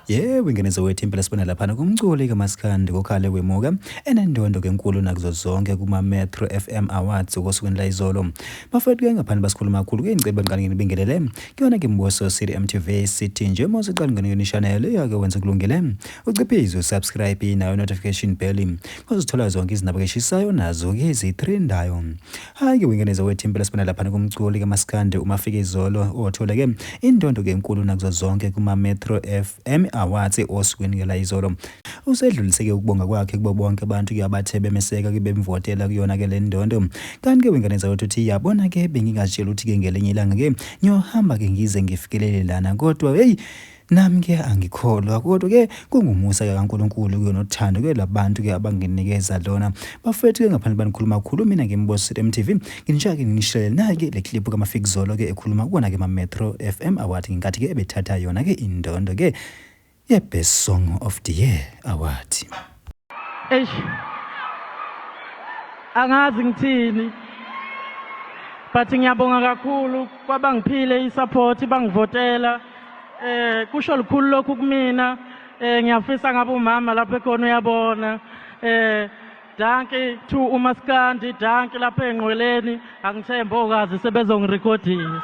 Yebo, ingeniso wethu impela sibona laphana kumculi kaMaskandi kokhale wemuka enendondo kenkulu nakuzo zonke kuma Metro FM Awards okosukwini la izolo. Bafethu ke ngaphandle basikhuluma kakhulu ke ingcebo enqaningini bingelele. Kuyona ke Mbuso City MTV City nje mose qala ngene channel yake wenza kulungile. Uciphize subscribe nayo notification bell. Uzithola zonke izinto abakeshisayo nazo ke izitrendayo. Hayi ke ingeniso wethu impela sibona laphana kumculi kaMaskandi uma fika izolo othola ke indondo kenkulu nakuzo zonke kuma Metro FM Awards osukwini ke la izolo. Usedluliseke ukubonga kwakhe kubo bonke abantu ke abathe bemeseka ke bemvotela kuyona ke le ndondo. Kanti ke wenganeza ukuthi yabona ke bengingazitshela ukuthi ke ngelinye ilanga ke ngiyohamba ke ngize ngifikelele lana kodwa hey nami ke angikholwa kodwa ke kungumusa kaNkuluNkulu kuyona uthando ke labantu ke abanginikeza lona. Bafethu ke ngaphandle banikhuluma kakhulu mina ngiMbuso MTV nginjake ke ngishilela naye ke le clip kaMafikizolo ke ekhuluma kubona ke ma Metro FM Award ngingathi ke ebethatha yona ke indondo ke ye-Best Song of the Year Award. Angazi ngithini but ngiyabonga kakhulu kwabangiphile isupport bangivotela kusho likhulu lokhu kumina ngiyafisa ngabe umama lapha ekhona uyabona danke to uMaskandi danke lapha engqweleni angithemba okazi sebezongirecordisa